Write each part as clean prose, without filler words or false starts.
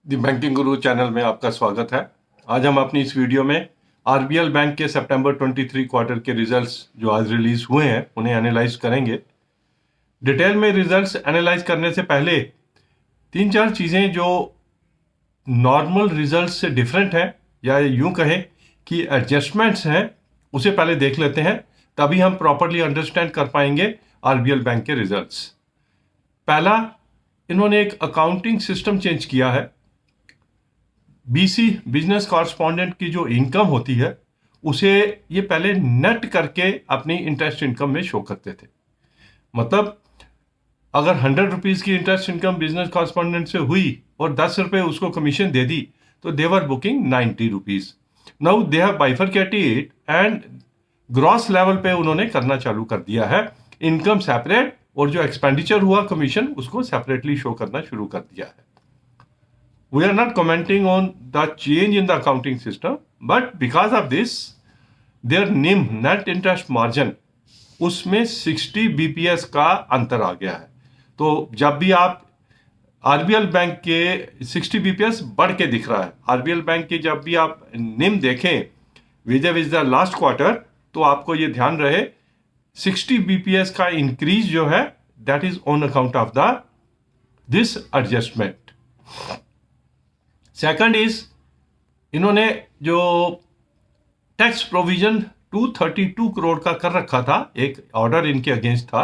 दी banking गुरु channel में आपका स्वागत है। आज हम अपनी इस वीडियो में आरबीएल बैंक के सितंबर 23 क्वार्टर के रिजल्ट्स जो आज रिलीज हुए हैं उन्हें एनालाइज करेंगे। डिटेल में रिजल्ट्स एनालाइज करने से पहले तीन चार चीज़ें जो नॉर्मल रिजल्ट्स से डिफरेंट हैं या यूं कहें कि एडजस्टमेंट्स हैं उसे पहले देख लेते हैं, तभी हम प्रॉपरली अंडरस्टैंड कर पाएंगे आरबीएल बैंक के रिजल्ट्स। पहला, इन्होंने एक अकाउंटिंग सिस्टम चेंज किया है। बीसी बिजनेस कॉरस्पॉन्डेंट की जो इनकम होती है उसे ये पहले नेट करके अपनी इंटरेस्ट इनकम में शो करते थे। मतलब अगर 100 रुपीज़ की इंटरेस्ट इनकम बिजनेस कॉरस्पॉन्डेंट से हुई और 10 रुपये उसको कमीशन दे दी तो देवर booking 90 rupees. Now they have bifurcated and gross level पे उन्होंने करना चालू कर दिया है। इनकम सेपरेट और जो एक्सपेंडिचर हुआ कमीशन उसको सेपरेटली शो करना शुरू कर दिया है। We are not commenting on the change in the accounting system, but because of this, their NIM net interest margin उसमें 60 BPS का अंतर आ गया है। तो जब भी आप आरबीएल बैंक के 60 BPS बढ़ के दिख रहा है, आरबीएल बैंक की जब भी आप NIM देखें विद द लास्ट क्वार्टर, तो आपको ये ध्यान रहे 60 BPS का इंक्रीज जो है that is on account of the this adjustment. Second is, इन्होंने जो टैक्स प्रोविजन 232 करोड़ का कर रखा था, एक ऑर्डर इनके अगेंस्ट था,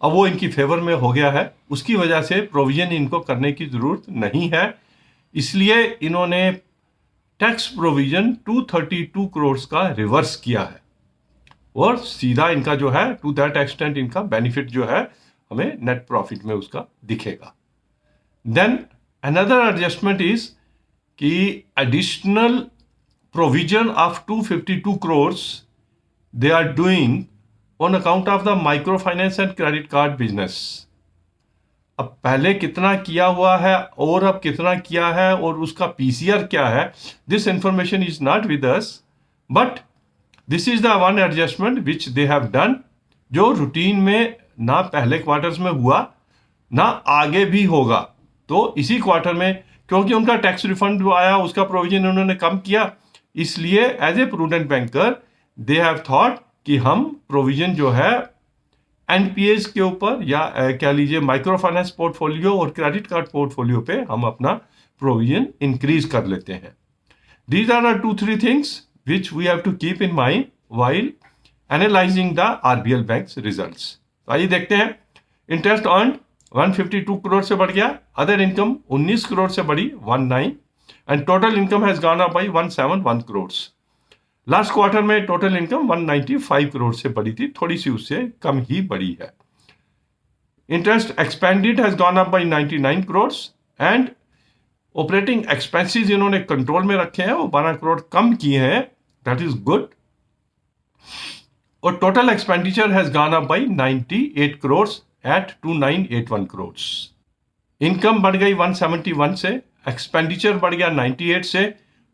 अब वो इनकी फेवर में हो गया है। उसकी वजह से प्रोविजन इनको करने की जरूरत नहीं है, इसलिए इन्होंने टैक्स प्रोविजन 232 करोड़ का रिवर्स किया है और सीधा इनका जो है टू दैट एक्सटेंट इनका बेनिफिट जो है हमें नेट प्रॉफिट में उसका दिखेगा। देन अनदर एडजस्टमेंट इज कि additional provision of 252 crore they are doing on account of the micro finance and credit card business. अब पहले कितना किया हुआ है और अब कितना किया है और उसका पीसीआर क्या है, this information is not with us, but this is the one adjustment which they have done, जो रूटीन में ना पहले क्वार्टर्स में हुआ ना आगे भी होगा। तो इसी क्वार्टर में क्योंकि उनका टैक्स रिफंड जो आया उसका प्रोविजन उन्होंने कम किया, इसलिए as a prudent banker they have thought कि हम प्रोविजन जो है एनपीएस के ऊपर या कह लीजिए माइक्रो फाइनेंस पोर्टफोलियो और क्रेडिट कार्ड पोर्टफोलियो पे हम अपना प्रोविजन इंक्रीज कर लेते हैं। These are the 2-3 things which we have to keep in mind while analysing the RBL bank's results. आइए देखते हैं। इंटरेस्ट अर्न 152 करोड़ से बढ़ गया, अदर इनकम 19 करोड़ से बढ़ी 19, and total income has gone up bye 171 crore. Last quarter में टोटल इनकम 195 करोड़ से बढ़ी थी, थोड़ी सी उससे कम ही बढ़ी है। Interest expended has gone up by 99 crore and operating expenses इन्होंने कंट्रोल में रखे हैं, वो 12 करोड़ कम किए हैं, दैट इज गुड। और total expenditure has gone up by 98 crore at 2981 crore. Income बढ़ गई 171 से, एक्सपेंडिचर बढ़ गया 98 से,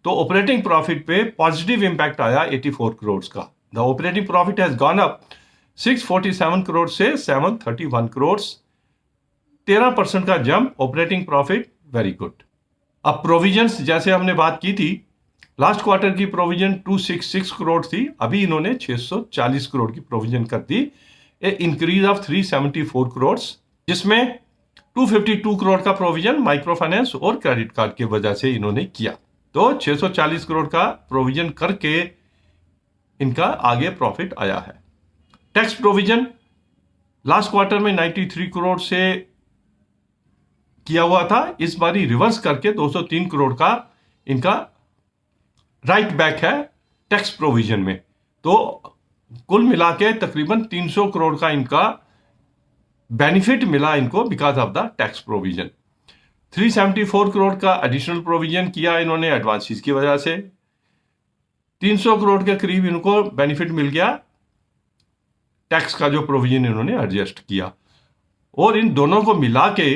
तो ऑपरेटिंग प्रॉफिट पे पॉजिटिव इंपैक्ट आया 84 करोड़ का। The operating profit has gone up 647 crore से 731 करोड़, 13% का jump operating profit, very good. अब प्रोविजंस जैसे हमने बात की थी, लास्ट क्वार्टर की प्रोविजन 266 करोड़ थी, अभी इन्होंने 640 करोड़ की प्रोविजन कर दी, ए इंक्रीज ऑफ 374 करोड़, जिसमें 252 करोड़ का प्रोविजन माइक्रो फाइनेंस और क्रेडिट कार्ड की वजह से इन्होंने किया। तो 640 करोड़ का प्रोविजन करके इनका आगे प्रॉफिट आया है। टैक्स प्रोविजन लास्ट क्वार्टर में 93 करोड़ से किया हुआ था, इस बारी रिवर्स करके 203 करोड़ का इनका राइट बैक है टैक्स प्रोविजन में। तो कुल मिला के तकरीबन 300 करोड़ का इनका बेनिफिट मिला इनको because of the tax provision. 374 crore का एडिशनल प्रोविजन किया इन्होंने एडवांसेस की वजह से, 300 करोड़ के करीब इनको बेनिफिट मिल गया टैक्स का जो प्रोविजन इन्होंने एडजस्ट किया। और इन दोनों को मिला के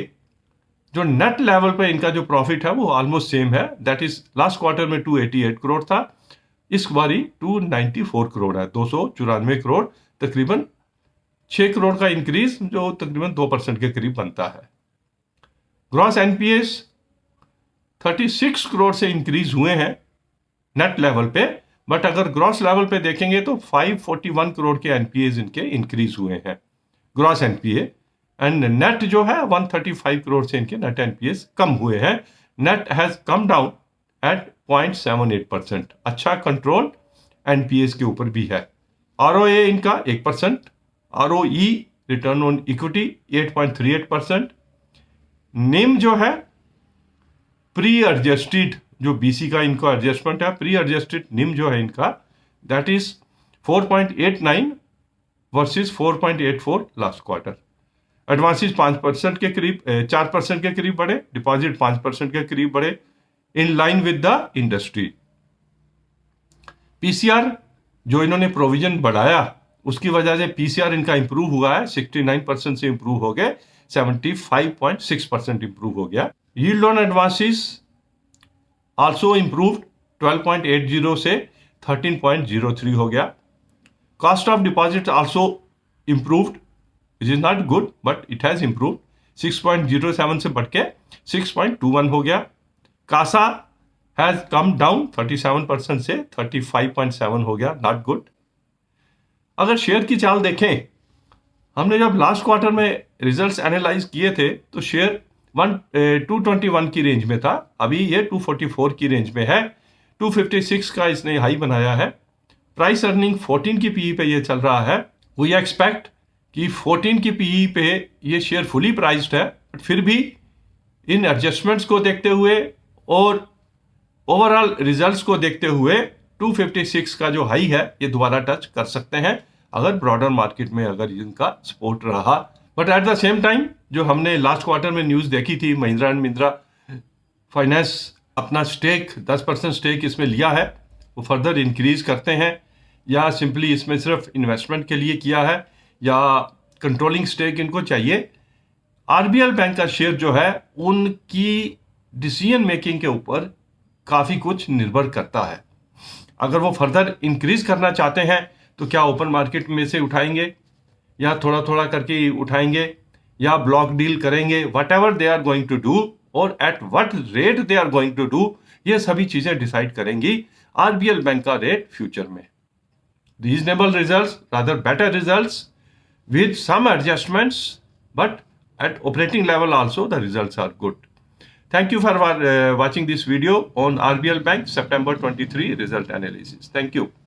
जो नेट लेवल पे इनका जो प्रॉफिट है वो ऑलमोस्ट सेम है, दैट इज लास्ट क्वार्टर में 288 करोड़ था, इस बारी 294 करोड़ है, 294 करोड़, तकरीबन 6 करोड़ का इंक्रीज जो तकरीबन 2% के करीब बनता है। ग्रॉस एनपीएस 36 करोड़ से इंक्रीज हुए हैं नेट लेवल पे, बट अगर ग्रॉस लेवल पे देखेंगे तो 541 करोड़ के एनपीएज इनके इंक्रीज हुए हैं, ग्रॉस एनपीए। एंड नेट जो है 135 करोड़ से इनके नेट एनपीएज कम हुए हैं। Net has come down at 0.78%। अच्छा कंट्रोल एनपीएज के ऊपर भी है। आरओए इनका 1%, आरओई रिटर्न ऑन इक्विटी 8.38%। निम जो है प्री एडजस्टेड, जो बीसी का इनका एडजस्टमेंट है, प्री एडजस्टेड निम जो है इनका that is 4.89 versus 4.84 last quarter. Advances 5% के करीब 4% के करीब बढ़े, डिपॉजिट 5% के करीब बढ़े, in line with the industry. PCR जो इन्होंने प्रोविजन बढ़ाया उसकी वजह से पीसीआर इनका इंप्रूव हुआ है, 69% से इंप्रूव हो गए 75.6% इंप्रूव हो गया। Yield on advances also improved 12.80 से 13.03 हो गया। Cost of deposit also improved, which is not good but it has improved, 6.07 से बढ़ के 6.21 हो गया। कासा हैज कम डाउन 37% से 35.7 हो गया, नॉट गुड। अगर शेयर की चाल देखें, हमने जब लास्ट क्वार्टर में रिजल्ट्स एनालाइज किए थे तो शेयर 221 की रेंज में था, अभी ये 244 की रेंज में है, 256 का इसने हाई बनाया है। प्राइस अर्निंग 14 की पीई पे ये चल रहा है। वी एक्सपेक्ट कि 14 की पीई पे ये शेयर फुली प्राइस्ड है, बट फिर भी इन एडजस्टमेंट्स को देखते हुए और ओवरऑल रिजल्ट्स को देखते हुए 256 का जो हाई है ये दोबारा टच कर सकते हैं अगर ब्रॉडर मार्केट में अगर इनका सपोर्ट रहा। But at the same time जो हमने लास्ट क्वार्टर में न्यूज़ देखी थी, महिंद्रा एंड महिंद्रा फाइनेंस अपना स्टेक 10% स्टेक इसमें लिया है, वो फर्दर इंक्रीज करते हैं या सिंपली इसमें सिर्फ इन्वेस्टमेंट के लिए किया है या कंट्रोलिंग स्टेक इनको चाहिए। आरबीएल बैंक का शेयर जो है उनकी डिसीजन मेकिंग के ऊपर काफ़ी कुछ निर्भर करता है। अगर वो फर्दर इंक्रीज करना चाहते हैं तो क्या ओपन मार्केट में से उठाएंगे या थोड़ा थोड़ा करके उठाएंगे या ब्लॉक डील करेंगे, whatever they are going to do और at what rate they are going to do, ये सभी चीजें डिसाइड करेंगी आरबीएल बैंक का रेट फ्यूचर में। Reasonable results, rather better results with some adjustments, but at operating level also the results are good. Thank you for watching this video on RBL Bank September 23 result analysis. Thank you.